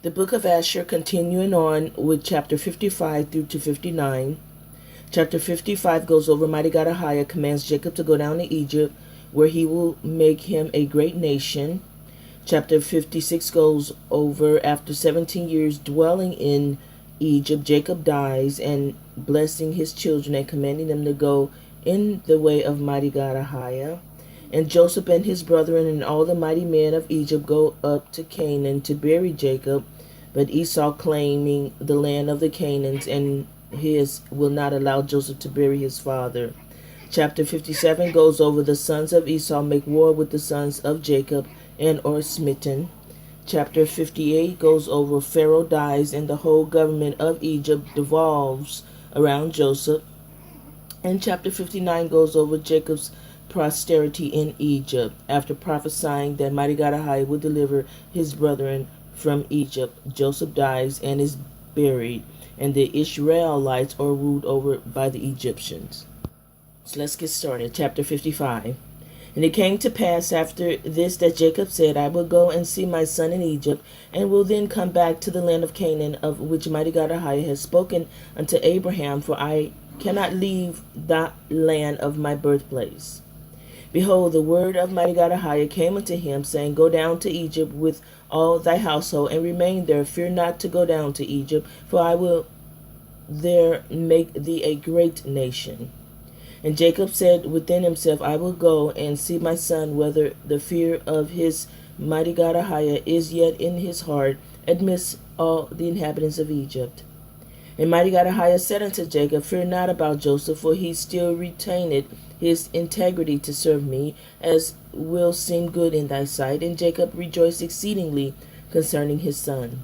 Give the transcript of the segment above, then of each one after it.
The book of Asher, continuing on with chapter 55 through to 59. Chapter 55 goes over Mighty God Ahiah commands Jacob to go down to Egypt, where he will make him a great nation. Chapter 56 goes over after 17 years dwelling in Egypt, Jacob dies and blessing his children and commanding them to go in the way of Mighty God Ahiah. And Joseph and his brethren and all the mighty men of Egypt go up to Canaan to bury Jacob, but Esau, claiming the land of the Canaanites and his, will not allow Joseph to bury his father. Chapter 57 goes over the sons of Esau make war with the sons of Jacob and are smitten. Chapter 58 goes over Pharaoh dies and the whole government of Egypt devolves around Joseph. And chapter 59 goes over Jacob's posterity in Egypt, after prophesying that Mighty God Ahiah would deliver his brethren from Egypt. Joseph dies and is buried, and the Israelites are ruled over by the Egyptians. So let's get started. Chapter 55. And it came to pass after this that Jacob said, I will go and see my son in Egypt, and will then come back to the land of Canaan, of which Mighty God Ahiah has spoken unto Abraham, for I cannot leave the land of my birthplace. Behold, the word of Mighty God Ahiah came unto him, saying, Go down to Egypt with all thy household, and remain there. Fear not to go down to Egypt, for I will there make thee a great nation. And Jacob said within himself, I will go and see my son, whether the fear of his Mighty God Ahiah is yet in his heart, amidst all the inhabitants of Egypt. And Mighty God Ahiah said unto Jacob, Fear not about Joseph, for he still retaineth his integrity to serve me, as will seem good in thy sight. And Jacob rejoiced exceedingly concerning his son.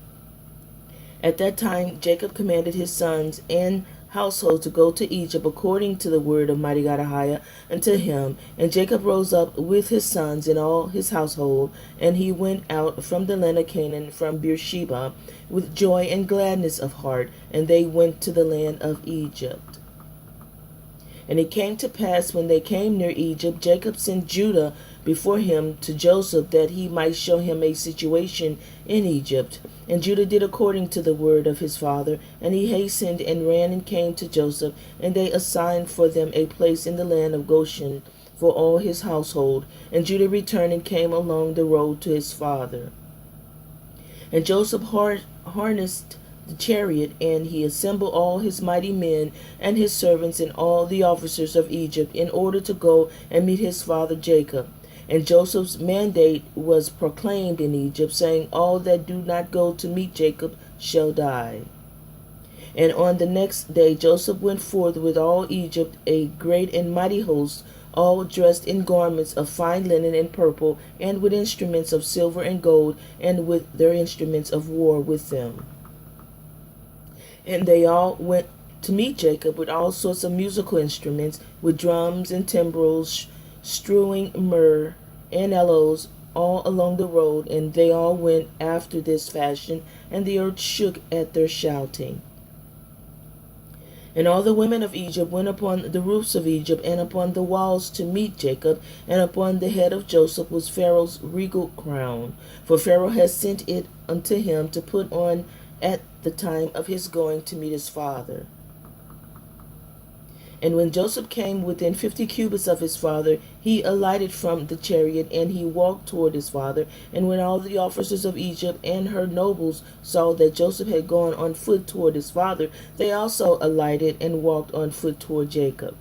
At that time Jacob commanded his sons and household to go to Egypt according to the word of Mighty God Ahiah unto him. And Jacob rose up with his sons and all his household, and he went out from the land of Canaan, from Beersheba, with joy and gladness of heart, and they went to the land of Egypt. And it came to pass, when they came near Egypt, Jacob sent Judah before him to Joseph, that he might show him a situation in Egypt. And Judah did according to the word of his father, and he hastened and ran and came to Joseph, and they assigned for them a place in the land of Goshen for all his household. And Judah returned and came along the road to his father. And Joseph harnessed the chariot, and he assembled all his mighty men and his servants and all the officers of Egypt, in order to go and meet his father Jacob. And Joseph's mandate was proclaimed in Egypt, saying, All that do not go to meet Jacob shall die. And on the next day Joseph went forth with all Egypt, a great and mighty host, all dressed in garments of fine linen and purple, and with instruments of silver and gold, and with their instruments of war with them. And they all went to meet Jacob with all sorts of musical instruments, with drums and timbrels, strewing myrrh and aloes all along the road. And they all went after this fashion, and the earth shook at their shouting. And all the women of Egypt went upon the roofs of Egypt and upon the walls to meet Jacob, and upon the head of Joseph was Pharaoh's regal crown, for Pharaoh had sent it unto him to put on at the time of his going to meet his father. And when Joseph came within 50 cubits of his father, he alighted from the chariot, and he walked toward his father. And when all the officers of Egypt and her nobles saw that Joseph had gone on foot toward his father, they also alighted and walked on foot toward Jacob.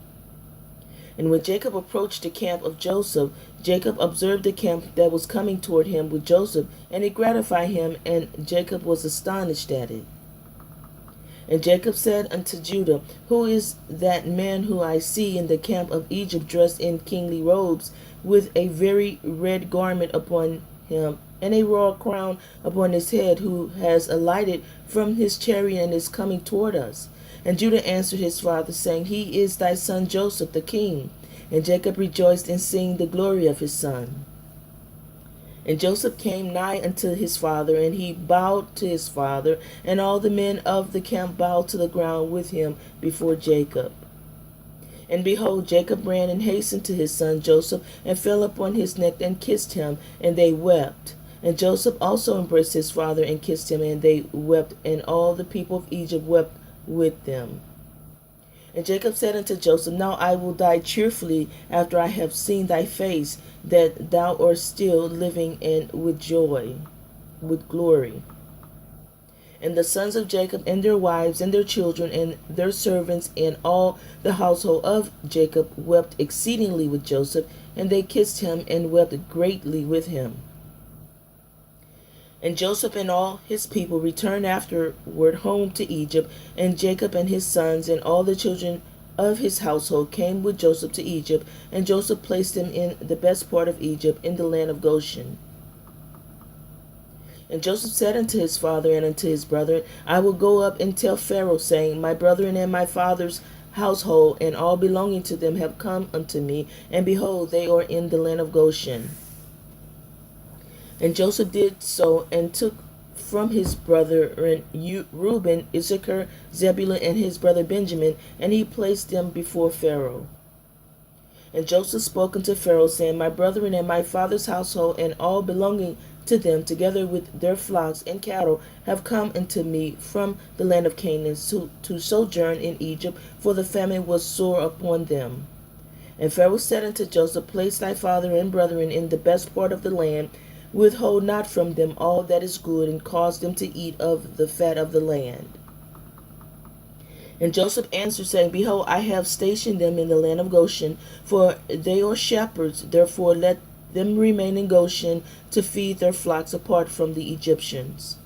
And when Jacob approached the camp of Joseph, Jacob observed the camp that was coming toward him with Joseph, and it gratified him, and Jacob was astonished at it. And Jacob said unto Judah, Who is that man who I see in the camp of Egypt, dressed in kingly robes, with a very red garment upon him, and a royal crown upon his head, who has alighted from his chariot and is coming toward us? And Judah answered his father, saying, He is thy son Joseph the king. And Jacob rejoiced in seeing the glory of his son. And Joseph came nigh unto his father, and he bowed to his father, and all the men of the camp bowed to the ground with him before Jacob. And behold, Jacob ran and hastened to his son Joseph, and fell upon his neck and kissed him, and they wept. And Joseph also embraced his father and kissed him, and they wept, and all the people of Egypt wept with them. And Jacob said unto Joseph, Now I will die cheerfully after I have seen thy face, that thou art still living, and with joy, with glory. And the sons of Jacob and their wives and their children and their servants and all the household of Jacob wept exceedingly with Joseph, and they kissed him and wept greatly with him. And Joseph and all his people returned afterward home to Egypt, and Jacob and his sons and all the children of his household came with Joseph to Egypt, and Joseph placed them in the best part of Egypt, in the land of Goshen. And Joseph said unto his father and unto his brethren, I will go up and tell Pharaoh, saying, My brethren and my father's household and all belonging to them have come unto me, and behold, they are in the land of Goshen. And Joseph did so, and took from his brethren Reuben, Issachar, Zebulun, and his brother Benjamin, and he placed them before Pharaoh. And Joseph spoke unto Pharaoh, saying, My brethren and my father's household and all belonging to them, together with their flocks and cattle, have come unto me from the land of Canaan to sojourn in Egypt, for the famine was sore upon them. And Pharaoh said unto Joseph, Place thy father and brethren in the best part of the land, withhold not from them all that is good, and cause them to eat of the fat of the land. And Joseph answered, saying, Behold, I have stationed them in the land of Goshen, for they are shepherds, therefore let them remain in Goshen to feed their flocks apart from the Egyptians.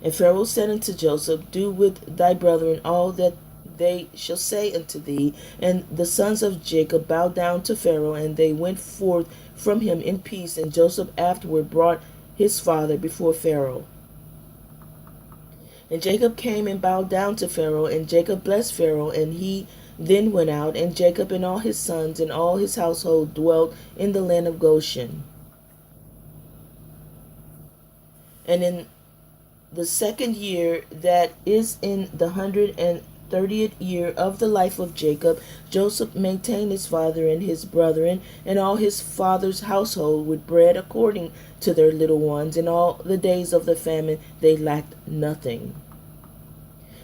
And Pharaoh said unto Joseph, Do with thy brethren all that they shall say unto thee. And the sons of Jacob bowed down to Pharaoh, and they went forth from him in peace. And Joseph afterward brought his father before Pharaoh. And Jacob came and bowed down to Pharaoh, and Jacob blessed Pharaoh, and he then went out, and Jacob and all his sons and all his household dwelt in the land of Goshen. And in the second year, that is in the 130th year of the life of Jacob, Joseph maintained his father and his brethren and all his father's household with bread according to their little ones. In all the days of the famine they lacked nothing.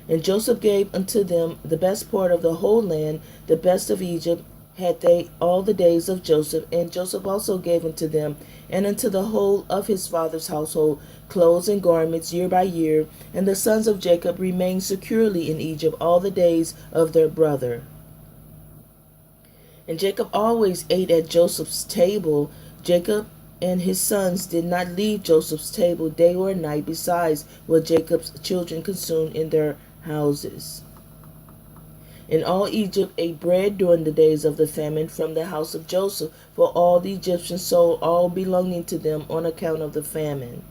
And Joseph gave unto them the best part of the whole land, the best of Egypt had they all the days of Joseph. And Joseph also gave unto them and unto the whole of his father's household clothes and garments year by year. And the sons of Jacob remained securely in Egypt all the days of their brother. And Jacob always ate at Joseph's table. Jacob and his sons did not leave Joseph's table day or night, besides what Jacob's children consumed in their houses. And all Egypt ate bread during the days of the famine from the house of Joseph, for all the Egyptians sold all belonging to them on account of the famine.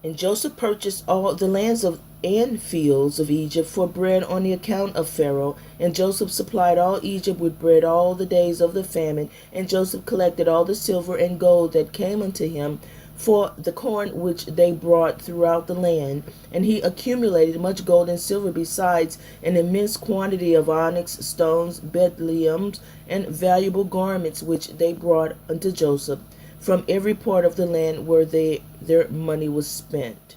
And Joseph purchased all the lands and fields of Egypt for bread on the account of Pharaoh. And Joseph supplied all Egypt with bread all the days of the famine. And Joseph collected all the silver and gold that came unto him for the corn which they brought throughout the land. And he accumulated much gold and silver, besides an immense quantity of onyx stones, bdelliums, and valuable garments, which they brought unto Joseph from every part of the land where their money was spent.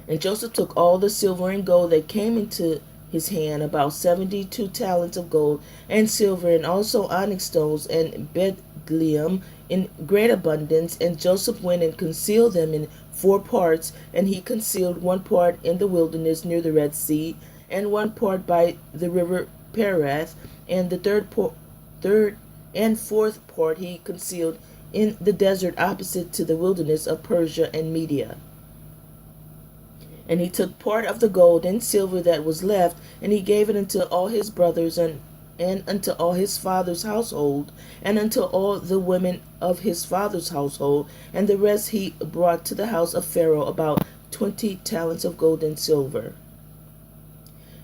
And Joseph took all the silver and gold that came into his hand, about 72 talents of gold and silver, and also onyx stones and bdellium in great abundance. And Joseph went and concealed them in 4 parts, and he concealed 1 part in the wilderness near the Red Sea, and 1 part by the river Perath, and the third and 4th part he concealed in the desert opposite to the wilderness of Persia and Media. And he took part of the gold and silver that was left, and he gave it unto all his brothers, and unto all his father's household, and unto all the women of his father's household. And the rest he brought to the house of Pharaoh, about 20 talents of gold and silver.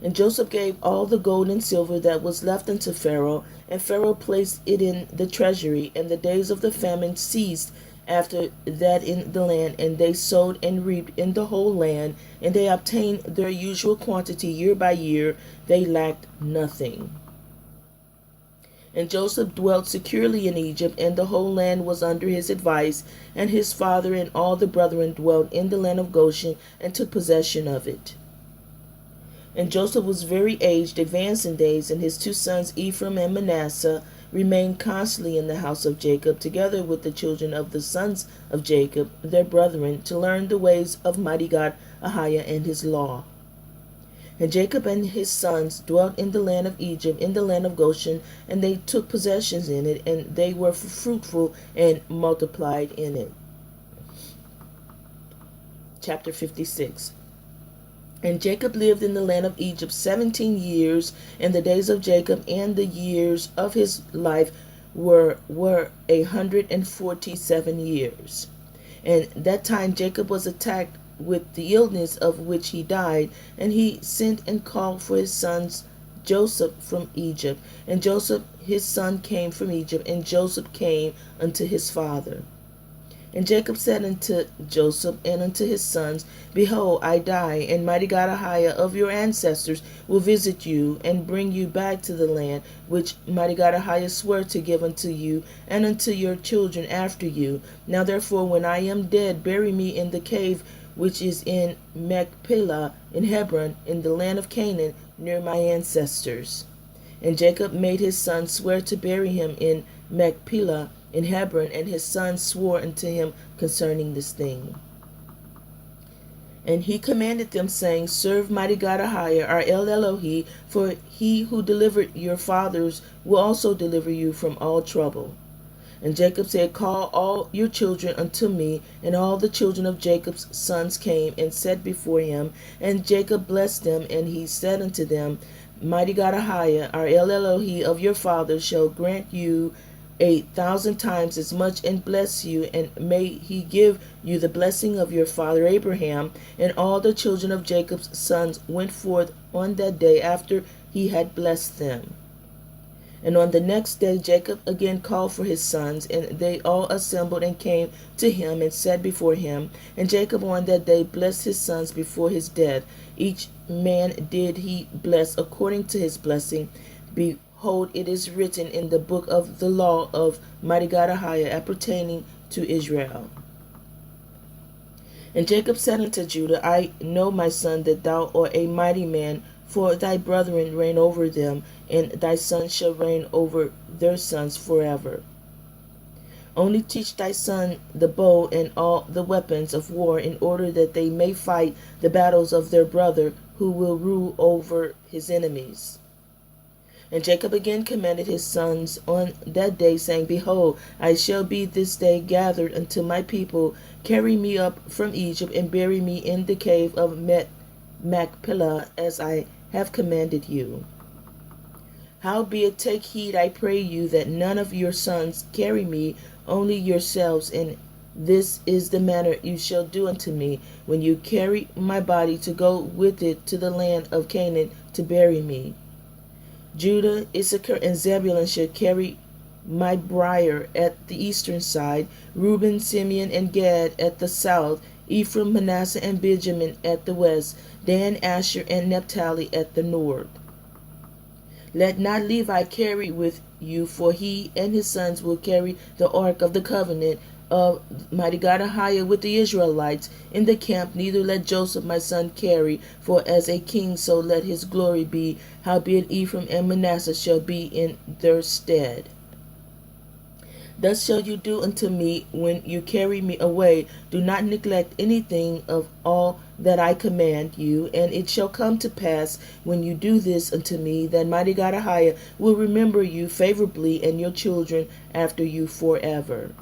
And Joseph gave all the gold and silver that was left unto Pharaoh, and Pharaoh placed it in the treasury. And the days of the famine ceased after that in the land, and they sowed and reaped in the whole land, and they obtained their usual quantity year by year. They lacked nothing. And Joseph dwelt securely in Egypt, and the whole land was under his advice, and his father and all the brethren dwelt in the land of Goshen, and took possession of it. And Joseph was very aged, advanced in days, and his two sons Ephraim and Manasseh remained constantly in the house of Jacob, together with the children of the sons of Jacob, their brethren, to learn the ways of mighty God Ahiah and his law. And Jacob and his sons dwelt in the land of Egypt, in the land of Goshen, and they took possessions in it, and they were fruitful and multiplied in it. Chapter 56. And Jacob lived in the land of Egypt 17 years, and the days of Jacob and the years of his life were 147 years. And that time Jacob was attacked with the illness of which he died, and he sent and called for his sons Joseph from Egypt. And Joseph his son came from Egypt, and Joseph came unto his father. And Jacob said unto Joseph and unto his sons, Behold, I die, and mighty God Ahiah of your ancestors will visit you, and bring you back to the land which mighty God Ahiah swore to give unto you, and unto your children after you. Now therefore, when I am dead, bury me in the cave which is in Machpelah in Hebron, in the land of Canaan, near my ancestors. And Jacob made his sons swear to bury him in Machpelah in Hebron, and his sons swore unto him concerning this thing. And he commanded them, saying, Serve mighty God Ahiah, our El Elohi, for he who delivered your fathers will also deliver you from all trouble. And Jacob said, Call all your children unto me. And all the children of Jacob's sons came and sat before him. And Jacob blessed them, and he said unto them, Mighty God Ahiah, our El Elohi of your fathers, shall grant you 1,000 times as much, and bless you, and may he give you the blessing of your father Abraham. And all the children of Jacob's sons went forth on that day after he had blessed them. And on the next day Jacob again called for his sons, and they all assembled and came to him and sat before him. And Jacob on that day blessed his sons before his death. Each man did he bless according to his blessing. Behold, it is written in the book of the law of mighty God Ahiah appertaining to Israel. And Jacob said unto Judah, I know, my son, that thou art a mighty man, for thy brethren reign over them, and thy sons shall reign over their sons forever. Only teach thy son the bow and all the weapons of war, in order that they may fight the battles of their brother, who will rule over his enemies. And Jacob again commanded his sons on that day, saying, Behold, I shall be this day gathered unto my people. Carry me up from Egypt, and bury me in the cave of Machpelah, as I have commanded you. Howbeit take heed, I pray you, that none of your sons carry me, only yourselves, and this is the manner you shall do unto me, when you carry my body to go with it to the land of Canaan to bury me. Judah, Issachar, and Zebulun shall carry my bier at the eastern side, Reuben, Simeon, and Gad at the south, Ephraim, Manasseh, and Benjamin at the west, Dan, Asher, and Naphtali at the north. Let not Levi carry with you, for he and his sons will carry the ark of the covenant of mighty God Ahiah with the Israelites in the camp. Neither let Joseph my son carry, for as a king so let his glory be. Howbeit Ephraim and Manasseh shall be in their stead. Thus shall you do unto me when you carry me away. Do not neglect anything of all that I command you. And it shall come to pass, when you do this unto me, that mighty God Ahiah will remember you favorably, and your children after you forever.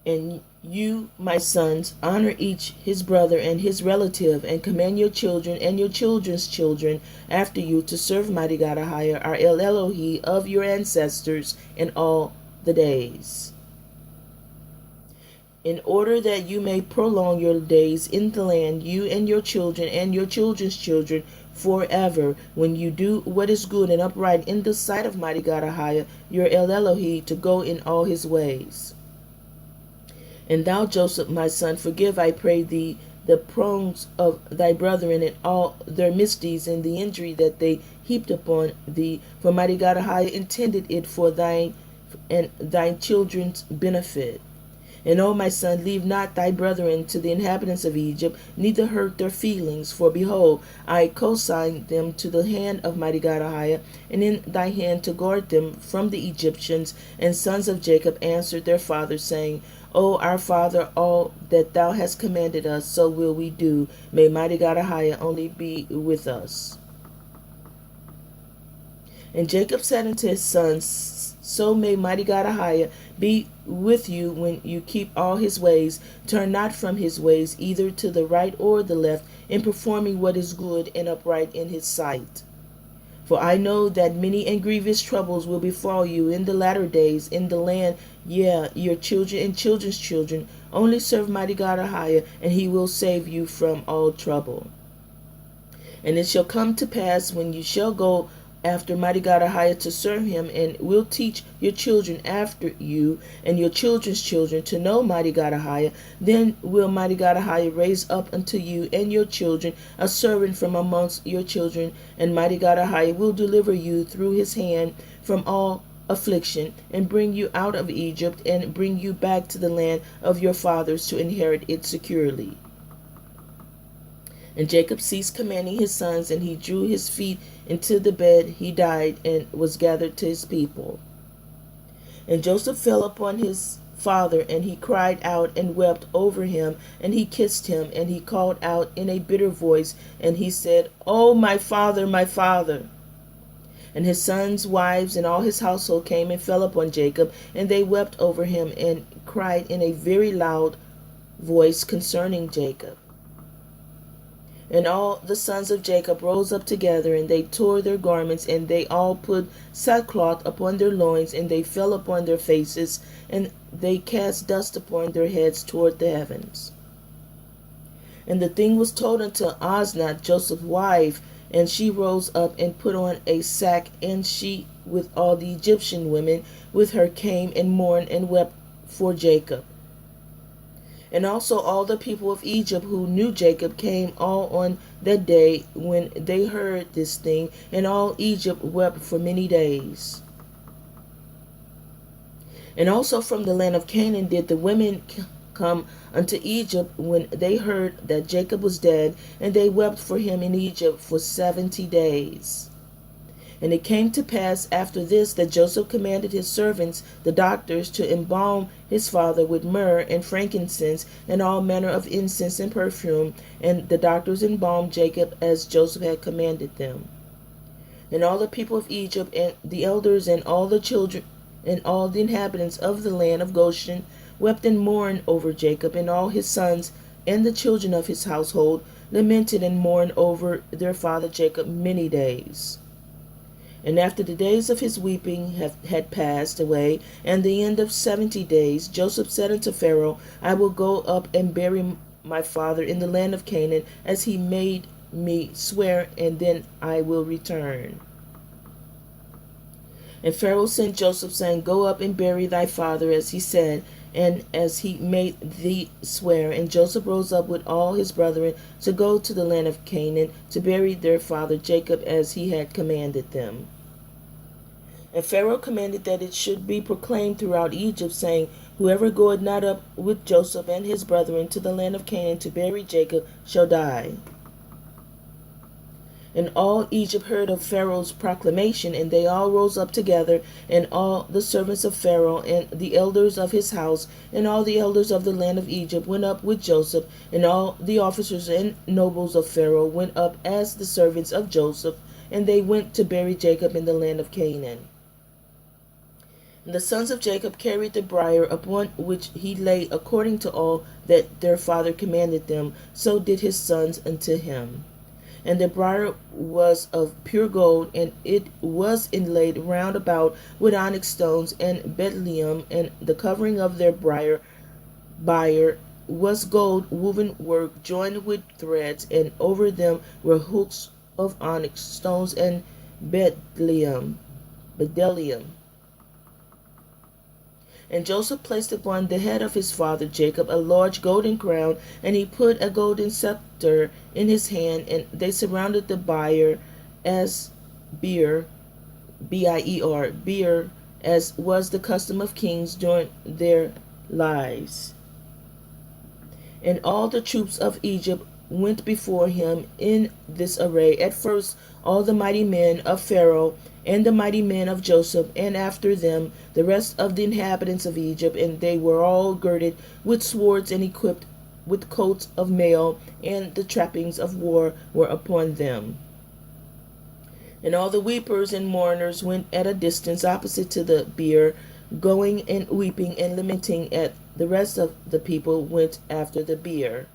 And you, my sons, honor each his brother and his relative, and command your children and your children's children after you to serve mighty God Ahiah, our El Elohi of your ancestors, in all the days, in order that you may prolong your days in the land, you and your children and your children's children forever, when you do what is good and upright in the sight of mighty God Ahiah, your El Elohi, to go in all his ways. And thou, Joseph, my son, forgive, I pray thee, the prongs of thy brethren and all their misdeeds and the injury that they heaped upon thee. For mighty God High intended it for thine and thy children's benefit. And, O my son, leave not thy brethren to the inhabitants of Egypt, neither hurt their feelings. For behold, I consign them to the hand of mighty God Ahiah, and in thy hand to guard them from the Egyptians. And sons of Jacob answered their father, saying, O our father, all that thou hast commanded us, so will we do. May mighty God Ahiah only be with us. And Jacob said unto his sons, So may mighty God Ahiah be with you when you keep all his ways. Turn not from his ways, either to the right or the left, in performing what is good and upright in his sight. For I know that many and grievous troubles will befall you in the latter days in the land, yea, your children and children's children. Only serve mighty God Ahiah, and he will save you from all trouble. And it shall come to pass when you shall go after mighty God Ahiah to serve him, and will teach your children after you and your children's children to know mighty God Ahiah, then will mighty God Ahiah raise up unto you and your children a servant from amongst your children, and mighty God Ahiah will deliver you through his hand from all affliction, and bring you out of Egypt, and bring you back to the land of your fathers to inherit it securely. And Jacob ceased commanding his sons, and he drew his feet into the bed. He died and was gathered to his people. And Joseph fell upon his father, and he cried out and wept over him, and he kissed him, and he called out in a bitter voice, and he said, O my father, my father. And his sons' wives and all his household came and fell upon Jacob, and they wept over him, and cried in a very loud voice concerning Jacob. And all the sons of Jacob rose up together, and they tore their garments, and they all put sackcloth upon their loins, and they fell upon their faces, and they cast dust upon their heads toward the heavens. And the thing was told unto Osnath, Joseph's wife, and she rose up and put on a sack, and she with all the Egyptian women with her came and mourned and wept for Jacob. And also all the people of Egypt who knew Jacob came all on that day when they heard this thing, and all Egypt wept for many days. And also from the land of Canaan did the women come unto Egypt when they heard that Jacob was dead, and they wept for him in Egypt for 70 days. And it came to pass after this that Joseph commanded his servants, the doctors, to embalm his father with myrrh and frankincense and all manner of incense and perfume. And the doctors embalmed Jacob as Joseph had commanded them. And all the people of Egypt and the elders and all the children and all the inhabitants of the land of Goshen wept and mourned over Jacob, and all his sons and the children of his household lamented and mourned over their father Jacob many days. And after the days of his weeping had passed away, and the end of 70 days, Joseph said unto Pharaoh, I will go up and bury my father in the land of Canaan, as he made me swear, and then I will return. And Pharaoh sent Joseph, saying, Go up and bury thy father, as he said, and as he made thee swear. And Joseph rose up with all his brethren to go to the land of Canaan, to bury their father Jacob, as he had commanded them. And Pharaoh commanded that it should be proclaimed throughout Egypt, saying, Whoever goeth not up with Joseph and his brethren to the land of Canaan to bury Jacob shall die. And all Egypt heard of Pharaoh's proclamation, and they all rose up together, and all the servants of Pharaoh, and the elders of his house, and all the elders of the land of Egypt went up with Joseph, and all the officers and nobles of Pharaoh went up as the servants of Joseph, and they went to bury Jacob in the land of Canaan. And the sons of Jacob carried the briar upon which he lay according to all that their father commanded them, so did his sons unto him. And the briar was of pure gold, and it was inlaid round about with onyx stones and bdellium, and the covering of their briar was gold woven work joined with threads, and over them were hooks of onyx stones and bdellium. And Joseph placed upon the head of his father Jacob a large golden crown, and he put a golden scepter in his hand, and they surrounded the bier as bier, B-I-E-R, bier, as was the custom of kings during their lives. And all the troops of Egypt went before him in this array. At first, all the mighty men of Pharaoh and the mighty men of Joseph, and after them the rest of the inhabitants of Egypt, and they were all girded with swords and equipped with coats of mail, and the trappings of war were upon them. And all the weepers and mourners went at a distance opposite to the bier, going and weeping and lamenting. At the rest of the people went after the bier.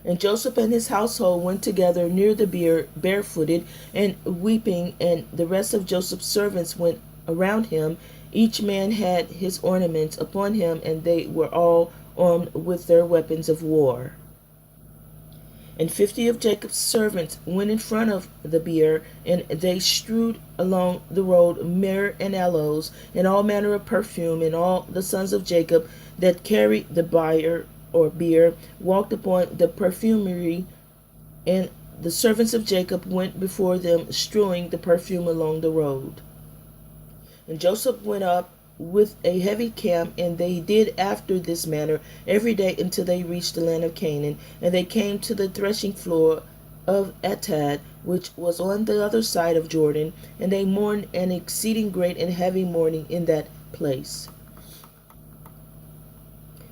And Joseph and his household went together near the bier, barefooted and weeping, and the rest of Joseph's servants went around him. Each man had his ornaments upon him, and they were all armed with their weapons of war. And 50 of Jacob's servants went in front of the bier, and they strewed along the road myrrh and aloes, and all manner of perfume, and all the sons of Jacob that carried the bier or bier walked upon the perfumery, and the servants of Jacob went before them, strewing the perfume along the road. And Joseph went up with a heavy camp, and they did after this manner every day until they reached the land of Canaan. And they came to the threshing floor of Atad, which was on the other side of Jordan, and they mourned an exceeding great and heavy mourning in that place.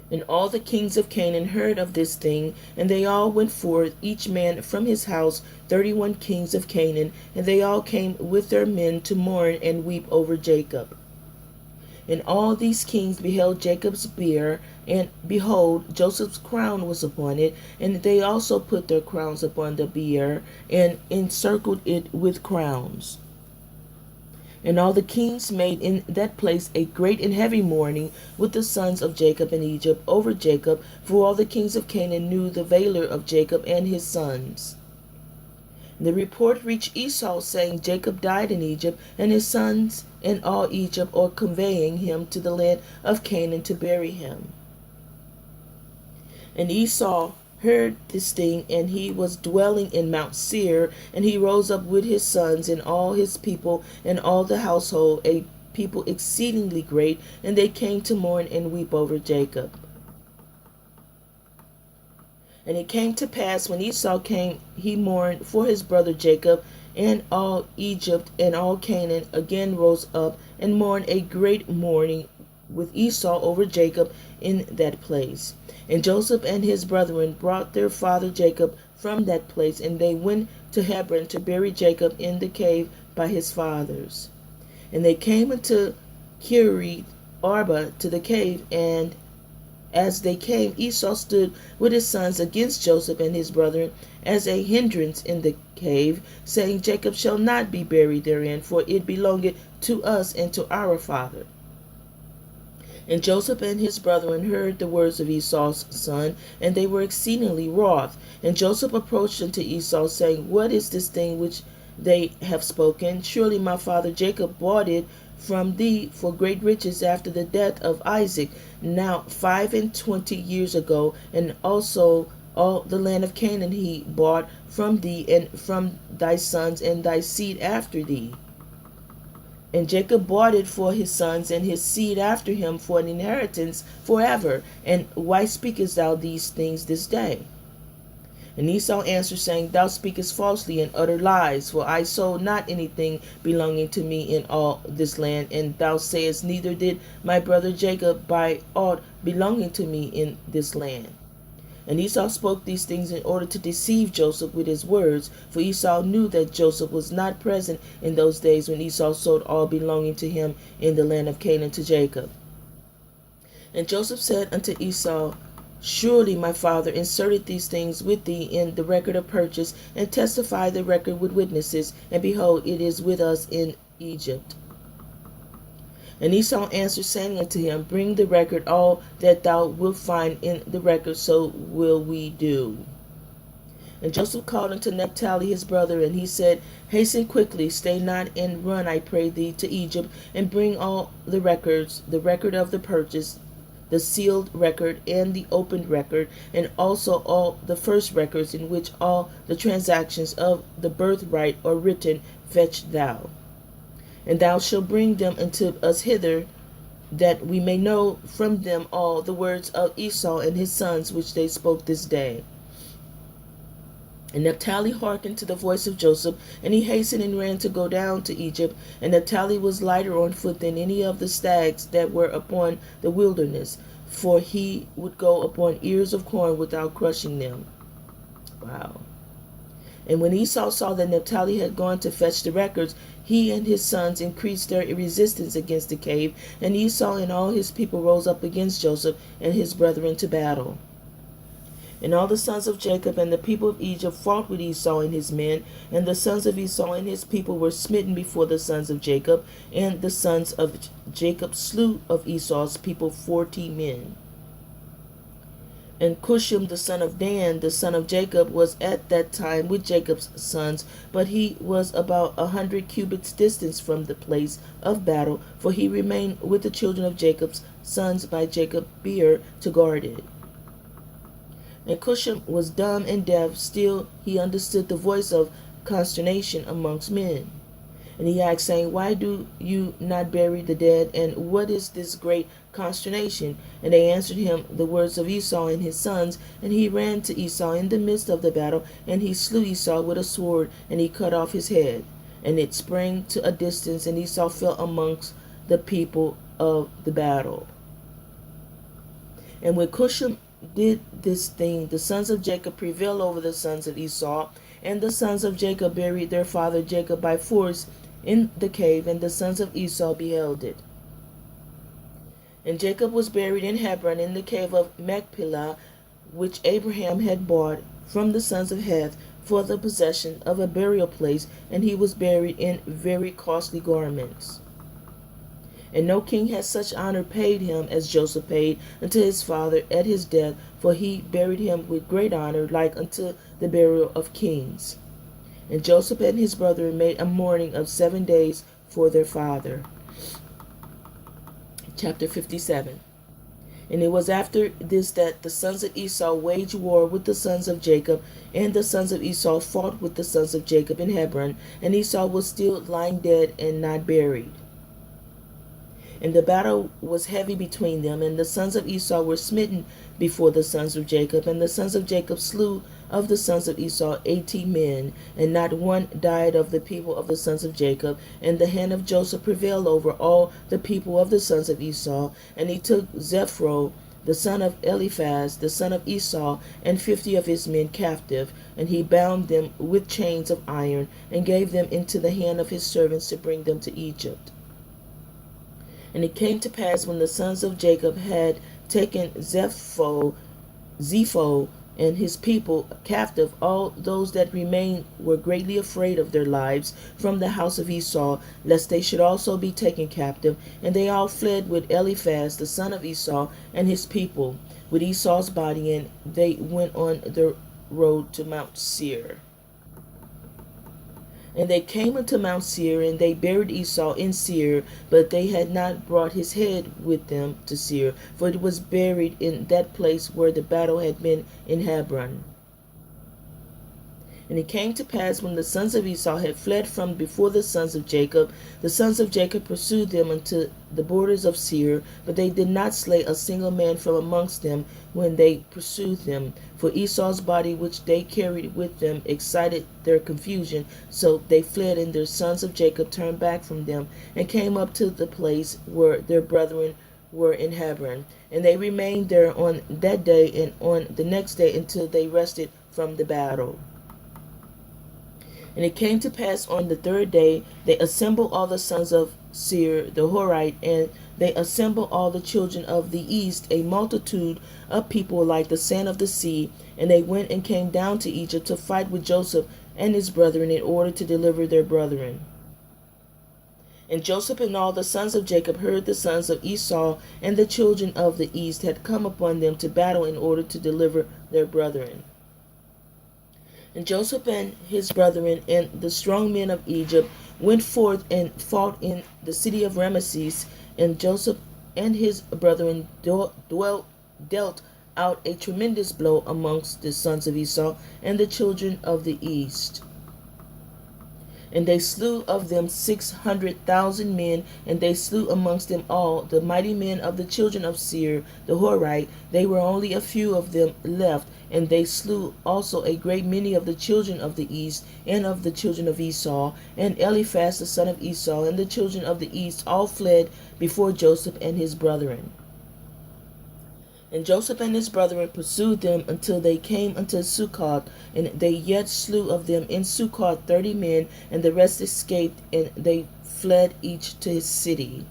And all the kings of Canaan heard of this thing, and they all went forth, each man from his house, 31 kings of Canaan, and they all came with their men to mourn and weep over Jacob. And all these kings beheld Jacob's bier, and behold, Joseph's crown was upon it, and they also put their crowns upon the bier, and encircled it with crowns. And all the kings made in that place a great and heavy mourning with the sons of Jacob in Egypt over Jacob, for all the kings of Canaan knew the valor of Jacob and his sons. The report reached Esau, saying, Jacob died in Egypt, and his sons and all Egypt are conveying him to the land of Canaan to bury him. And Esau heard this thing, and he was dwelling in Mount Seir, and he rose up with his sons and all his people and all the household, a people exceedingly great, and they came to mourn and weep over Jacob. And it came to pass, when Esau came, he mourned for his brother Jacob, and all Egypt and all Canaan again rose up and mourned a great mourning with Esau over Jacob in that place. And Joseph and his brethren brought their father Jacob from that place, and they went to Hebron to bury Jacob in the cave by his fathers. And they came unto Kiriath Arba to the cave, and as they came, Esau stood with his sons against Joseph and his brethren as a hindrance in the cave, saying, Jacob shall not be buried therein, for it belongeth to us and to our father. And Joseph and his brethren heard the words of Esau's son, and they were exceedingly wroth. And Joseph approached unto Esau, saying, What is this thing which they have spoken? Surely my father Jacob bought it from thee for great riches after the death of Isaac, now 25 years ago, and also all the land of Canaan he bought from thee and from thy sons and thy seed after thee. And Jacob bought it for his sons and his seed after him for an inheritance forever. And why speakest thou these things this day? And Esau answered, saying, Thou speakest falsely and utter lies, for I sold not anything belonging to me in all this land. And thou sayest, Neither did my brother Jacob buy aught belonging to me in this land. And Esau spoke these things in order to deceive Joseph with his words, for Esau knew that Joseph was not present in those days when Esau sold all belonging to him in the land of Canaan to Jacob. And Joseph said unto Esau, Surely my father inserted these things with thee in the record of purchase, and testified the record with witnesses, and behold, it is with us in Egypt. And Esau answered, saying unto him, Bring the record, all that thou wilt find in the record, so will we do. And Joseph called unto Naphtali his brother, and he said, Hasten quickly, stay not, and run, I pray thee, to Egypt, and bring all the records, the record of the purchase, the sealed record, and the opened record, and also all the first records in which all the transactions of the birthright are written, fetch thou. And thou shalt bring them unto us hither, that we may know from them all the words of Esau and his sons which they spoke this day. And Naphtali hearkened to the voice of Joseph, and he hastened and ran to go down to Egypt. And Naphtali was lighter on foot than any of the stags that were upon the wilderness, for he would go upon ears of corn without crushing them. Wow. And when Esau saw that Naphtali had gone to fetch the records, he and his sons increased their resistance against the cave, and Esau and all his people rose up against Joseph and his brethren to battle. And all the sons of Jacob and the people of Egypt fought with Esau and his men, and the sons of Esau and his people were smitten before the sons of Jacob, and the sons of Jacob slew of Esau's people 40 men. And Cushim the son of Dan, the son of Jacob, was at that time with Jacob's sons, but he was about 100 cubits distance from the place of battle, for he remained with the children of Jacob's sons by Jacob Beer to guard it. And Cushim was dumb and deaf, still he understood the voice of consternation amongst men. And he asked, saying, Why do you not bury the dead? And what is this great consternation? And they answered him the words of Esau and his sons. And he ran to Esau in the midst of the battle, and he slew Esau with a sword, and he cut off his head. And it sprang to a distance, and Esau fell amongst the people of the battle. And when Cushim did this thing, the sons of Jacob prevailed over the sons of Esau, and the sons of Jacob buried their father Jacob by force in the cave, and the sons of Esau beheld it. And Jacob was buried in Hebron in the cave of Machpelah, which Abraham had bought from the sons of Heth for the possession of a burial place, and he was buried in very costly garments. And no king had such honor paid him as Joseph paid unto his father at his death, for he buried him with great honor, like unto the burial of kings. And Joseph and his brethren made a mourning of 7 days for their father. Chapter 57. And it was after this that the sons of Esau waged war with the sons of Jacob, and the sons of Esau fought with the sons of Jacob in Hebron, and Esau was still lying dead and not buried. And the battle was heavy between them, and the sons of Esau were smitten before the sons of Jacob, and the sons of Jacob slew of the sons of Esau 80 men, and not one died of the people of the sons of Jacob. And the hand of Joseph prevailed over all the people of the sons of Esau, and he took Zephro, the son of Eliphaz, the son of Esau, and 50 of his men captive, and he bound them with chains of iron, and gave them into the hand of his servants to bring them to Egypt. And it came to pass, when the sons of Jacob had taken Zepho and his people captive, all those that remained were greatly afraid of their lives from the house of Esau, lest they should also be taken captive. And they all fled with Eliphaz, the son of Esau, and his people, with Esau's body, and they went on the road to Mount Seir. And they came unto Mount Seir, and they buried Esau in Seir, but they had not brought his head with them to Seir, for it was buried in that place where the battle had been in Hebron. And it came to pass, when the sons of Esau had fled from before the sons of Jacob pursued them unto the borders of Seir, but they did not slay a single man from amongst them when they pursued them. For Esau's body which they carried with them excited their confusion, so they fled, and their sons of Jacob turned back from them, and came up to the place where their brethren were in Hebron. And they remained there on that day and on the next day until they rested from the battle. And it came to pass on the 3rd day, they assembled all the sons of Seir the Horite, and they assembled all the children of the east, a multitude of people like the sand of the sea. And they went and came down to Egypt to fight with Joseph and his brethren, in order to deliver their brethren. And Joseph and all the sons of Jacob heard the sons of Esau and the children of the east had come upon them to battle, in order to deliver their brethren. And Joseph and his brethren and the strong men of Egypt went forth and fought in the city of Ramesses. And Joseph and his brethren dealt out a tremendous blow amongst the sons of Esau and the children of the east. And they slew of them 600,000 men, and they slew amongst them all the mighty men of the children of Seir the Horite. They were only a few of them left, and they slew also a great many of the children of the east, and of the children of Esau. And Eliphaz the son of Esau, and the children of the east, all fled before Joseph and his brethren. And Joseph and his brethren pursued them until they came unto Succoth, and they yet slew of them in Succoth 30 men, and the rest escaped, and they fled each to his city.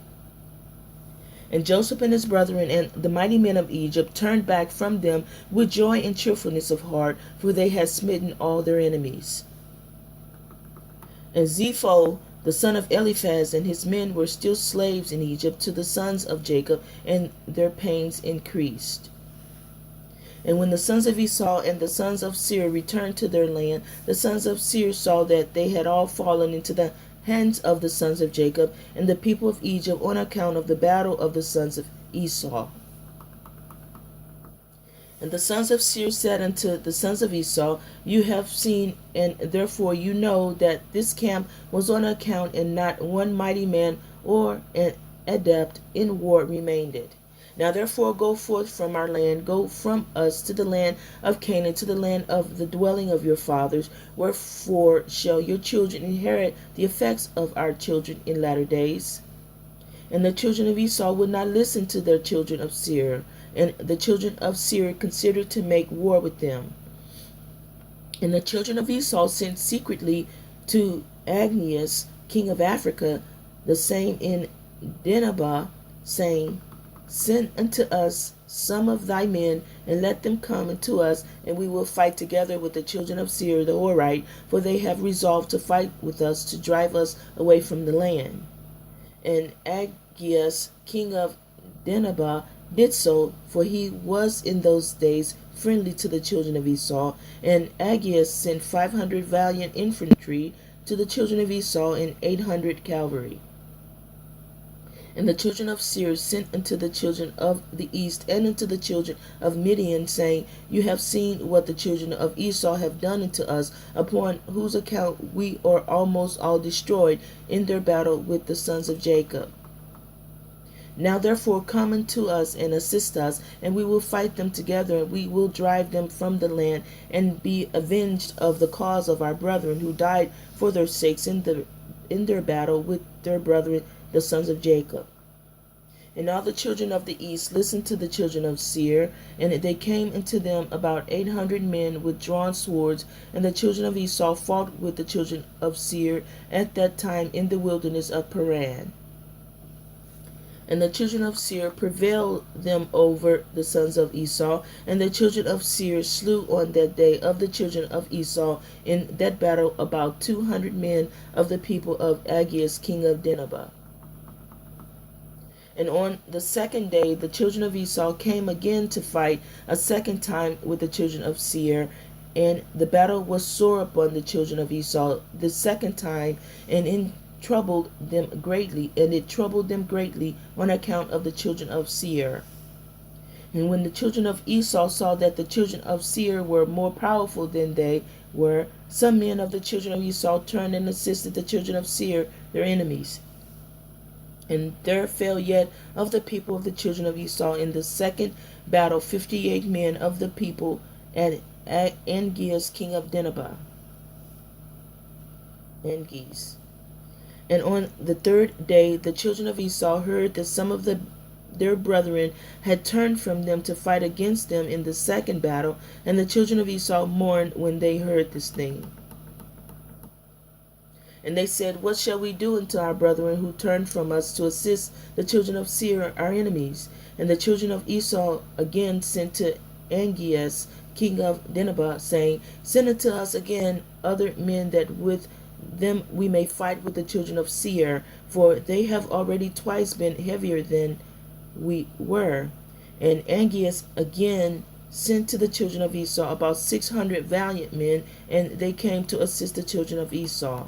And Joseph and his brethren and the mighty men of Egypt turned back from them with joy and cheerfulness of heart, for they had smitten all their enemies. And Zepho the son of Eliphaz and his men were still slaves in Egypt to the sons of Jacob, and their pains increased. And when the sons of Esau and the sons of Seir returned to their land, the sons of Seir saw that they had all fallen into the hands of the sons of Jacob and the people of Egypt on account of the battle of the sons of Esau. And the sons of Seir said unto the sons of Esau, You have seen, and therefore you know that this camp was on account, and not one mighty man or an adept in war remained it. Now therefore go forth from our land, go from us to the land of Canaan, to the land of the dwelling of your fathers. Wherefore shall your children inherit the effects of our children in latter days? And the children of Esau would not listen to their children of Seir, and the children of Seir considered to make war with them. And the children of Esau sent secretly to Agnias, king of Africa, the same in Dinhabah, saying, Send unto us some of thy men, and let them come unto us, and we will fight together with the children of Seir the Horite, for they have resolved to fight with us, to drive us away from the land. And Agnias, king of Dinhabah, did so, for he was in those days friendly to the children of Esau. And Agnias sent 500 valiant infantry to the children of Esau, and 800 cavalry. And the children of Seir sent unto the children of the east and unto the children of Midian, saying, You have seen what the children of Esau have done unto us, upon whose account we are almost all destroyed in their battle with the sons of Jacob. Now therefore come unto us and assist us, and we will fight them together, and we will drive them from the land, and be avenged of the cause of our brethren who died for their sakes in their battle with their brethren the sons of Jacob. And all the children of the east listened to the children of Seir, and they came unto them about 800 men with drawn swords. And the children of Esau fought with the children of Seir at that time in the wilderness of Paran. And the children of Seir prevailed them over the sons of Esau, and the children of Seir slew on that day of the children of Esau in that battle about 200 men of the people of Agnias, king of Dinhabah. And on the second day the children of Esau came again to fight a second time with the children of Seir, and the battle was sore upon the children of Esau the second time, and it troubled them greatly on account of the children of Seir. And when the children of Esau saw that the children of Seir were more powerful than they were, some men of the children of Esau turned and assisted the children of Seir, their enemies. And there fell yet of the people of the children of Esau in the second battle 58 men of the people at Agnias, king of Dinhabah. And on the third day the children of Esau heard that some of their brethren had turned from them to fight against them in the second battle, and the children of Esau mourned when they heard this thing. And they said, What shall we do unto our brethren who turned from us to assist the children of Seir, our enemies? And the children of Esau again sent to Agnias, king of Dinhabah, saying, Send unto us again other men, that with them we may fight with the children of Seir, for they have already twice been heavier than we were. And Agnias again sent to the children of Esau about 600 valiant men, and they came to assist the children of Esau.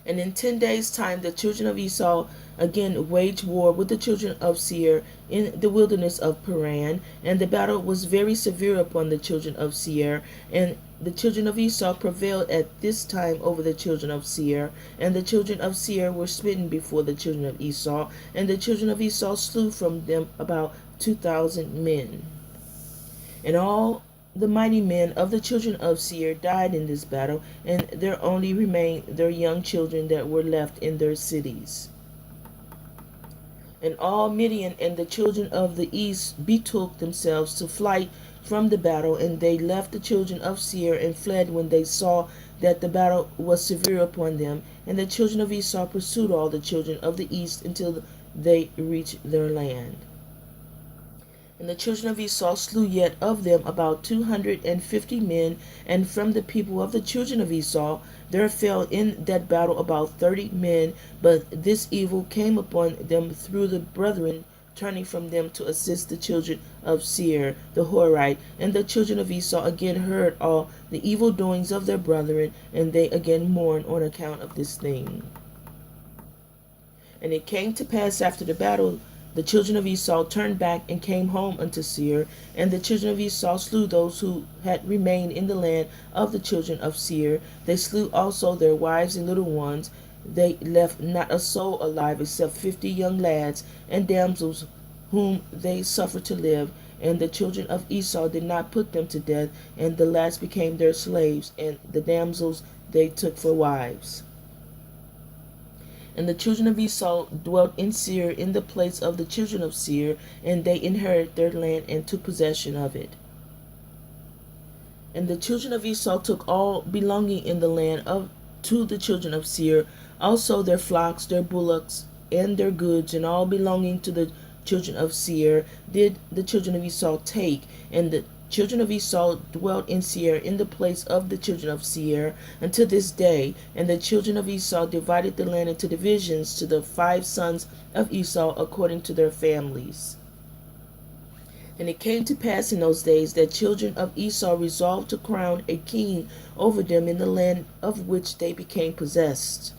And in 10 days' time, the children of Esau again waged war with the children of Seir in the wilderness of Paran. And the battle was very severe upon the children of Seir. And the children of Esau prevailed at this time over the children of Seir. And the children of Seir were smitten before the children of Esau. And the children of Esau slew from them about 2,000 men. And all the mighty men of the children of Seir died in this battle, and there only remained their young children that were left in their cities. And all Midian and the children of the east betook themselves to flight from the battle, and they left the children of Seir and fled when they saw that the battle was severe upon them. And the children of Esau pursued all the children of the east until they reached their land. And the children of Esau slew yet of them about 250 men, and from the people of the children of Esau there fell in that battle about 30 men. But this evil came upon them through the brethren turning from them to assist the children of Seir the Horite. And the children of Esau again heard all the evil doings of their brethren, and they again mourned on account of this thing. And it came to pass after the battle, the children of Esau turned back and came home unto Seir, and the children of Esau slew those who had remained in the land of the children of Seir. They slew also their wives and little ones. They left not a soul alive except 50 young lads and damsels whom they suffered to live. And the children of Esau did not put them to death, and the lads became their slaves, and the damsels they took for wives. And the children of Esau dwelt in Seir in the place of the children of Seir, and they inherited their land and took possession of it. And the children of Esau took all belonging in the land to the children of Seir, also their flocks, their bullocks, and their goods, and all belonging to the children of Seir did the children of Esau take. And the children of Esau dwelt in Seir in the place of the children of Seir unto this day. And the children of Esau divided the land into divisions to the 5 sons of Esau according to their families. And it came to pass in those days that children of Esau resolved to crown a king over them in the land of which they became possessed.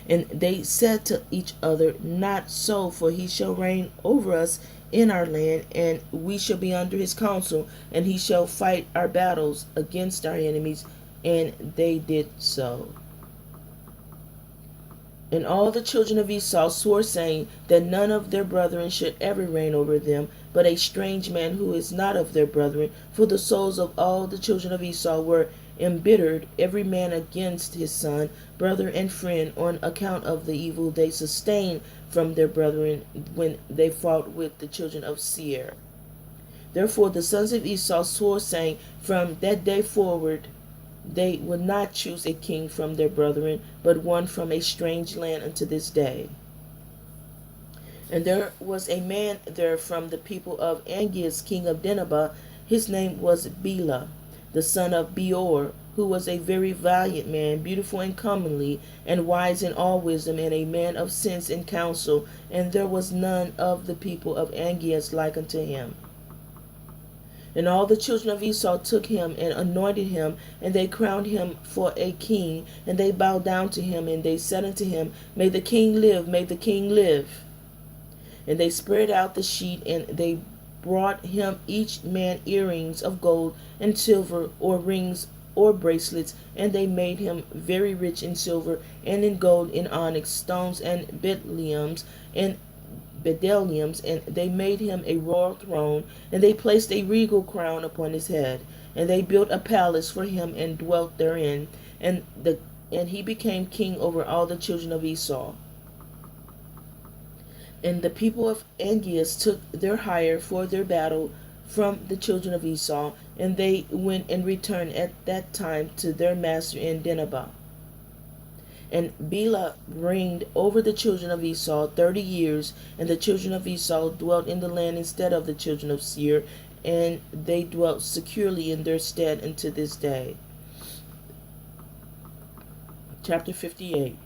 And they said to each other, Not so, for he shall reign over us in our land, and we shall be under his counsel, and he shall fight our battles against our enemies. And they did so. And all the children of Esau swore, saying that none of their brethren should ever reign over them, but a strange man who is not of their brethren. For the souls of all the children of Esau were embittered, every man against his son, brother, and friend, on account of the evil they sustained from their brethren when they fought with the children of Seir. Therefore the sons of Esau swore, saying, From that day forward they would not choose a king from their brethren, but one from a strange land unto this day. And there was a man there from the people of Angeas, king of Dinhabah. His name was Bela, the son of Beor, who was a very valiant man, beautiful and comely, and wise in all wisdom, and a man of sense and counsel. And there was none of the people of Angeas like unto him. And all the children of Esau took him and anointed him, and they crowned him for a king, and they bowed down to him, and they said unto him, May the king live, may the king live. And they spread out the sheet, and they brought him each man earrings of gold and silver, or rings or bracelets, and they made him very rich in silver and in gold, in onyx stones and bdelliums, and they made him a royal throne, and they placed a regal crown upon his head. And they built a palace for him and dwelt therein, and he became king over all the children of Esau. And the people of Angeas took their hire for their battle from the children of Esau, and they went and returned at that time to their master in Dinhabah. And Bela reigned over the children of Esau 30 years, and the children of Esau dwelt in the land instead of the children of Seir, and they dwelt securely in their stead unto this day. Chapter 58.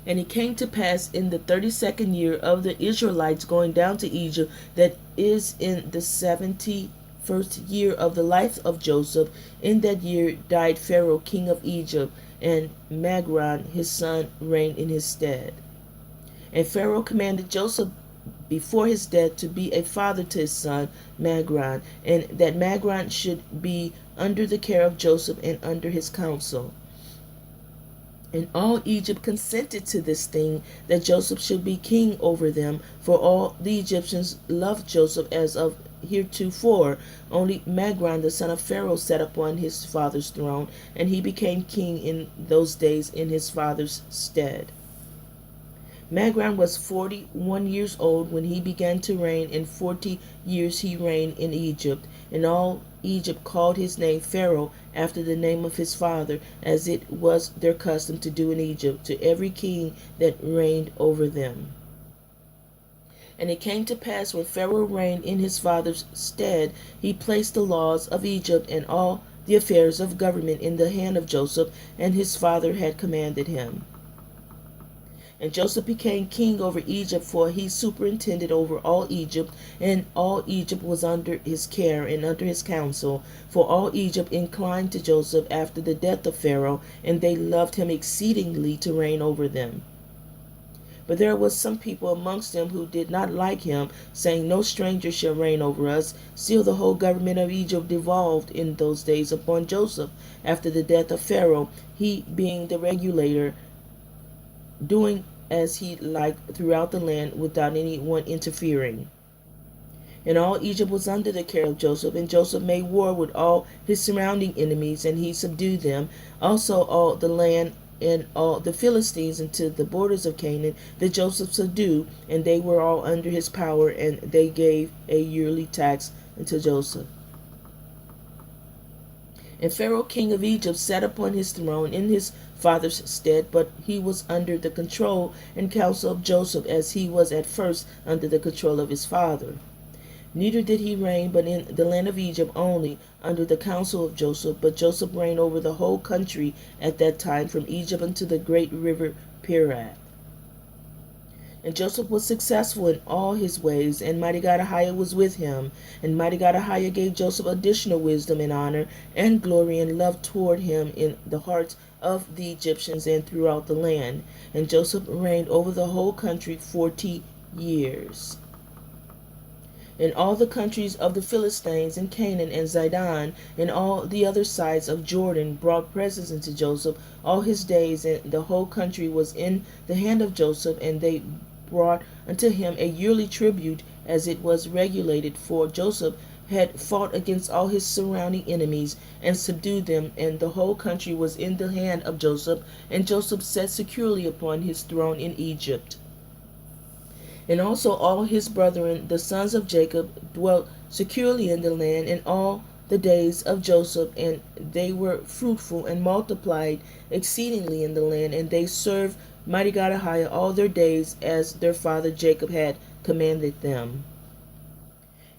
And it came to pass in the 32nd year of the Israelites going down to Egypt, that is in the 71st year of the life of Joseph. In that year died Pharaoh king of Egypt, and Magron his son reigned in his stead. And Pharaoh commanded Joseph before his death to be a father to his son Magron, and that Magron should be under the care of Joseph and under his counsel. And all Egypt consented to this thing, that Joseph should be king over them, for all the Egyptians loved Joseph as of heretofore. Only Magron the son of Pharaoh sat upon his father's throne, and he became king in those days in his father's stead. Magron was 41 years old when he began to reign, and 40 years he reigned in Egypt. And all Egypt called his name Pharaoh, after the name of his father, as it was their custom to do in Egypt, to every king that reigned over them. And it came to pass, when Pharaoh reigned in his father's stead, he placed the laws of Egypt and all the affairs of government in the hand of Joseph, and his father had commanded him. And Joseph became king over Egypt, for he superintended over all Egypt, and all Egypt was under his care and under his counsel. For all Egypt inclined to Joseph after the death of Pharaoh, and they loved him exceedingly to reign over them. But there was some people amongst them who did not like him, saying, No stranger shall reign over us. Still the whole government of Egypt devolved in those days upon Joseph after the death of Pharaoh, he being the regulator, doing as he liked throughout the land without any one interfering. And all Egypt was under the care of Joseph, and Joseph made war with all his surrounding enemies, and he subdued them. Also all the land and all the Philistines into the borders of Canaan that Joseph subdued, and they were all under his power, and they gave a yearly tax unto Joseph. And Pharaoh king of Egypt sat upon his throne in his father's stead, but he was under the control and counsel of Joseph, as he was at first under the control of his father. Neither did he reign but in the land of Egypt only, under the counsel of Joseph. But Joseph reigned over the whole country at that time, from Egypt unto the great river Pirath. And Joseph was successful in all his ways, and mighty God Ahiah was with him. And mighty God Ahiah gave Joseph additional wisdom and honor and glory and love toward him in the hearts of the Egyptians and throughout the land. And Joseph reigned over the whole country 40 years. And all the countries of the Philistines and Canaan and Zidon and all the other sides of Jordan brought presents unto Joseph all his days, and the whole country was in the hand of Joseph, and they brought unto him a yearly tribute, as it was regulated, for Joseph had fought against all his surrounding enemies and subdued them, and the whole country was in the hand of Joseph, and Joseph sat securely upon his throne in Egypt. And also all his brethren, the sons of Jacob, dwelt securely in the land in all the days of Joseph, and they were fruitful and multiplied exceedingly in the land, and they served mighty God Ahiah all their days, as their father Jacob had commanded them.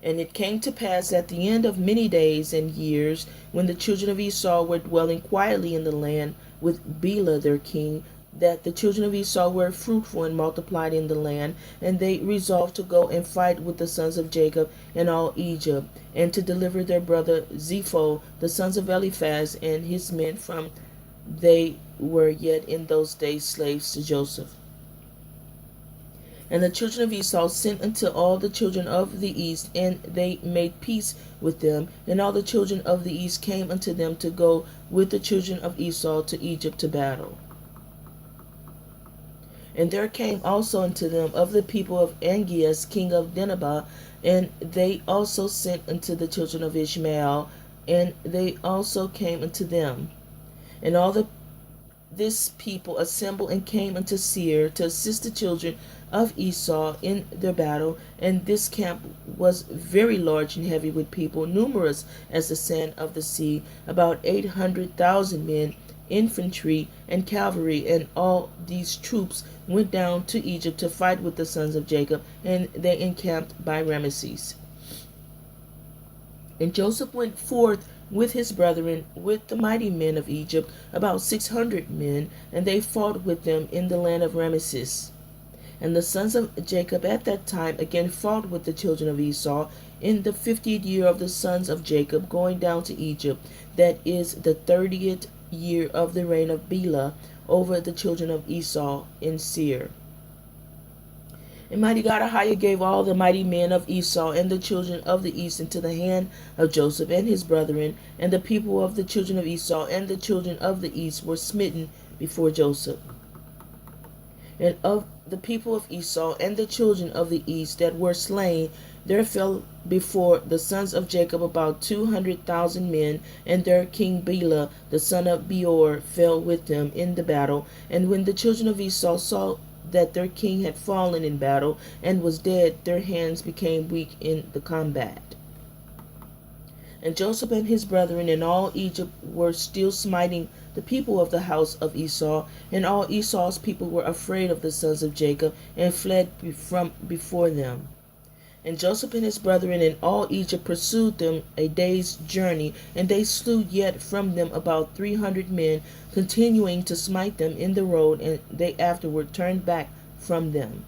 And it came to pass at the end of many days and years, when the children of Esau were dwelling quietly in the land with Bela their king, that the children of Esau were fruitful and multiplied in the land, and they resolved to go and fight with the sons of Jacob and all Egypt, and to deliver their brother Zepho, the sons of Eliphaz, and his men from they were yet in those days slaves to Joseph. And the children of Esau sent unto all the children of the east, and they made peace with them. And all the children of the east came unto them to go with the children of Esau to Egypt to battle. And there came also unto them of the people of Angeas, king of Nineveh, and they also sent unto the children of Ishmael, and they also came unto them. And all this people assembled and came unto Seir to assist the children of Esau in their battle. And this camp was very large and heavy with people, numerous as the sand of the sea, about 800,000 men, infantry and cavalry. And all these troops went down to Egypt to fight with the sons of Jacob, and they encamped by Ramesses. And Joseph went forth with his brethren, with the mighty men of Egypt, about 600 men, and they fought with them in the land of Ramesses. And the sons of Jacob at that time again fought with the children of Esau in the 50th year of the sons of Jacob going down to Egypt, that is the 30th year of the reign of Bela over the children of Esau in Seir. And mighty God Ahiah gave all the mighty men of Esau and the children of the east into the hand of Joseph and his brethren, and the people of the children of Esau and the children of the east were smitten before Joseph. And of the people of Esau and the children of the east that were slain, there fell before the sons of Jacob about 200,000 men, and their king Bela, the son of Beor, fell with them in the battle. And when the children of Esau saw that their king had fallen in battle and was dead, their hands became weak in the combat. And Joseph and his brethren and all Egypt were still smiting the people of the house of Esau, and all Esau's people were afraid of the sons of Jacob and fled from before them. And Joseph and his brethren and all Egypt pursued them a day's journey, and they slew yet from them about 300 men, continuing to smite them in the road, and they afterward turned back from them.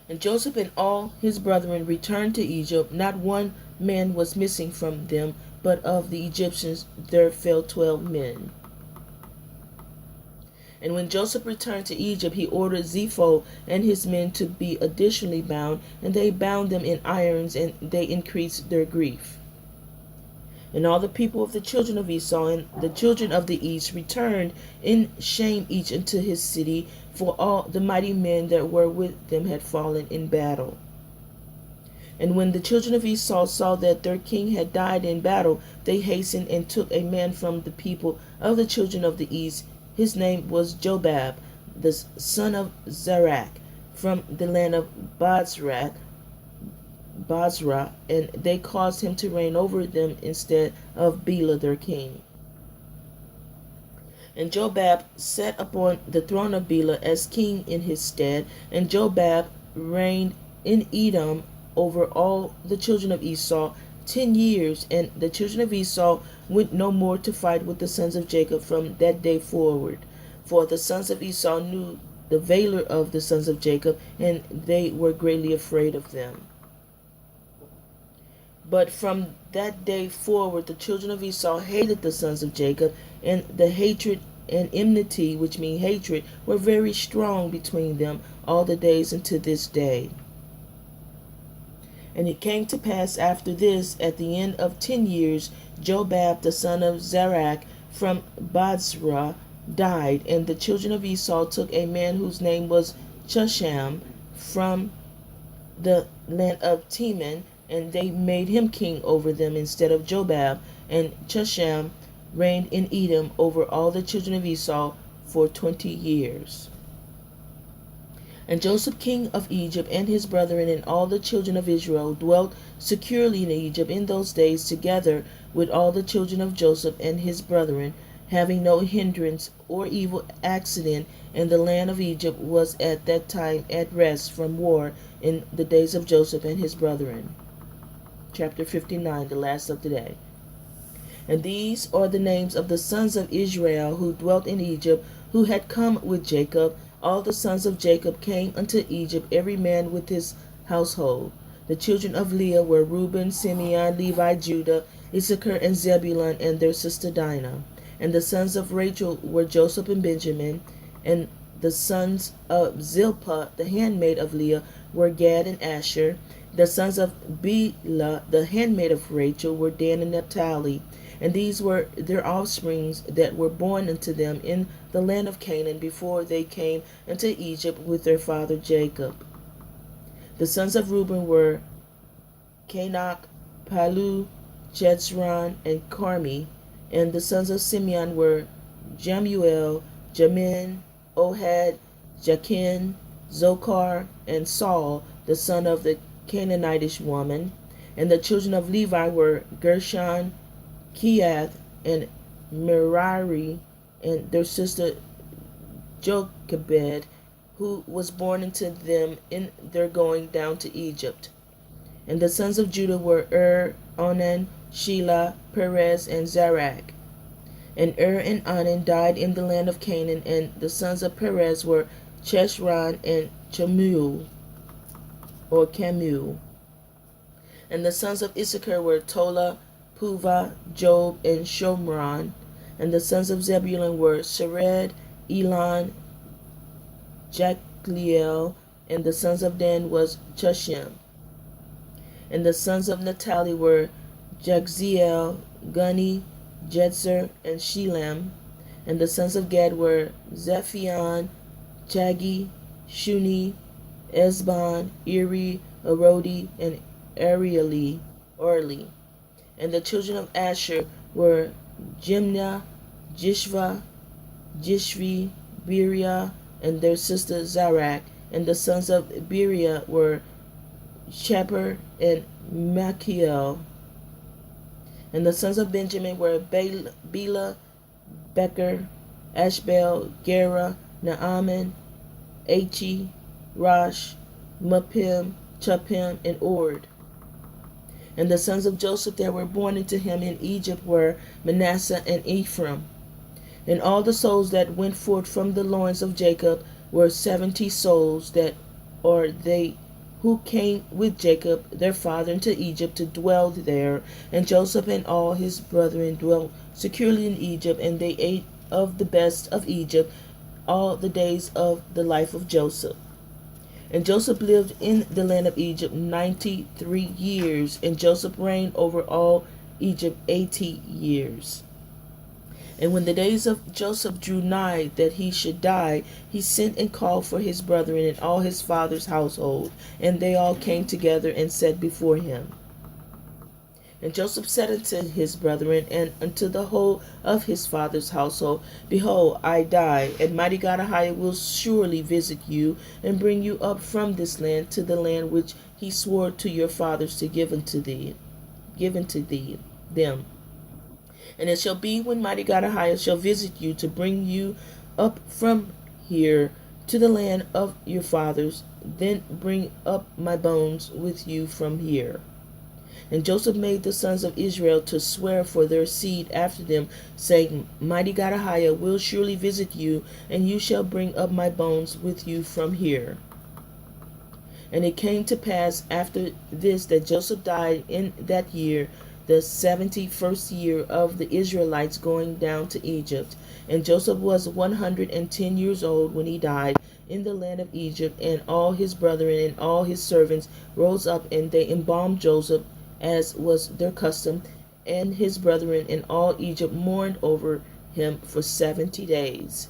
And Joseph and all his brethren returned to Egypt. Not one man was missing from them, but of the Egyptians there fell 12 men. And when Joseph returned to Egypt, he ordered Zepho and his men to be additionally bound, and they bound them in irons, and they increased their grief. And all the people of the children of Esau and the children of the east returned in shame each into his city, for all the mighty men that were with them had fallen in battle. And when the children of Esau saw that their king had died in battle, they hastened and took a man from the people of the children of the east. His name was Jobab, the son of Zerach, from the land of Basra, and they caused him to reign over them instead of Bela their king. And Jobab sat upon the throne of Bela as king in his stead, and Jobab reigned in Edom over all the children of Esau 10 years, and the children of Esau went no more to fight with the sons of Jacob from that day forward. For the sons of Esau knew the valor of the sons of Jacob, and they were greatly afraid of them. But from that day forward the children of Esau hated the sons of Jacob, and the hatred and enmity, which mean hatred, were very strong between them all the days unto this day. And it came to pass after this, at the end of 10 years, Jobab the son of Zerach from Basra died, and the children of Esau took a man whose name was Chusham from the land of Teman, and they made him king over them instead of Jobab. And Chusham reigned in Edom over all the children of Esau for 20 years. And Joseph king of Egypt and his brethren and all the children of Israel dwelt securely in Egypt in those days, together with all the children of Joseph and his brethren, having no hindrance or evil accident, and the land of Egypt was at that time at rest from war in the days of Joseph and his brethren. Chapter 59, the last of the day. And these are the names of the sons of Israel who dwelt in Egypt, who had come with Jacob. All the sons of Jacob came unto Egypt, every man with his household. The children of Leah were Reuben, Simeon, Levi, Judah, Issachar, and Zebulun, and their sister Dinah. And the sons of Rachel were Joseph and Benjamin. And the sons of Zilpah, the handmaid of Leah, were Gad and Asher. The sons of Bela, the handmaid of Rachel, were Dan and Naphtali. And these were their offsprings that were born unto them in the land of Canaan before they came into Egypt with their father Jacob. The sons of Reuben were Canach, Palu, Jezron, and Carmi. And the sons of Simeon were Jamuel, Jamin, Ohad, Jachin, Zochar, and Saul, the son of the Canaanitish woman. And the children of Levi were Gershon, Keath, and Merari, and their sister Jochebed, who was born unto them in their going down to Egypt. And the sons of Judah were Onan, Shelah, Perez, and Zarach. And and Onan died in the land of Canaan, and the sons of Perez were Cheshron and Chamuel, or Camuel. And the sons of Issachar were Tola, Puvah, Job, and Shomron. And the sons of Zebulun were Sered, Elon, Jachleel. And the sons of Dan was Chushim. And the sons of Naphtali were Jagziel, Guni, Jetzer, and Shelam. And the sons of Gad were Zephion, Chagi, Shuni, Esbon, Eri, Arodi, and Orli. And the children of Asher were Jimnah, Jishva, Jishvi, Beriah, and their sister Zarach. And the sons of Beriah were Shepherd and Machiel. And the sons of Benjamin were Bela, Becher, Ashbel, Gera, Naaman, Achi, Rosh, Muppim, Chuppim, and Ord. And the sons of Joseph that were born into him in Egypt were Manasseh and Ephraim. And all the souls that went forth from the loins of Jacob were 70 souls, that are they who came with Jacob their father into Egypt to dwell there. And Joseph and all his brethren dwelt securely in Egypt, and they ate of the best of Egypt all the days of the life of Joseph. And Joseph lived in the land of Egypt 93 years, and Joseph reigned over all Egypt 80 years. And when the days of Joseph drew nigh that he should die, he sent and called for his brethren and all his father's household, and they all came together and sat before him. And Joseph said unto his brethren and unto the whole of his father's household, Behold, I die, and mighty God Ahiah will surely visit you, and bring you up from this land to the land which he swore to your fathers to give unto them. And it shall be when mighty God Ahiah shall visit you to bring you up from here to the land of your fathers, then bring up my bones with you from here. And Joseph made the sons of Israel to swear for their seed after them, saying, Mighty God Ahiah will surely visit you, and you shall bring up my bones with you from here. And it came to pass after this that Joseph died in that year, the 71st year of the Israelites going down to Egypt. And Joseph was 110 years old when he died in the land of Egypt. And all his brethren and all his servants rose up, and they embalmed Joseph, as was their custom, and his brethren and all Egypt mourned over him for 70 days.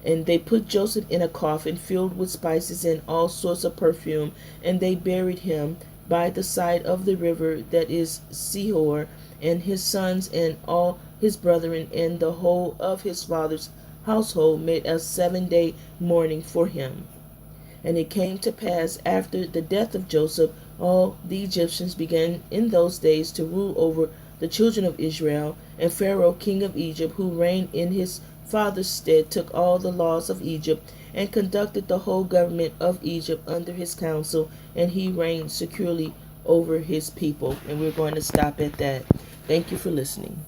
And they put Joseph in a coffin filled with spices and all sorts of perfume, and they buried him by the side of the river that is Sihor. And his sons and all his brethren and the whole of his father's household made a 7-day mourning for him. And it came to pass after the death of Joseph, all the Egyptians began in those days to rule over the children of Israel. And Pharaoh king of Egypt, who reigned in his father's stead, took all the laws of Egypt and conducted the whole government of Egypt under his counsel, and he reigned securely over his people. And we're going to stop at that. Thank you for listening.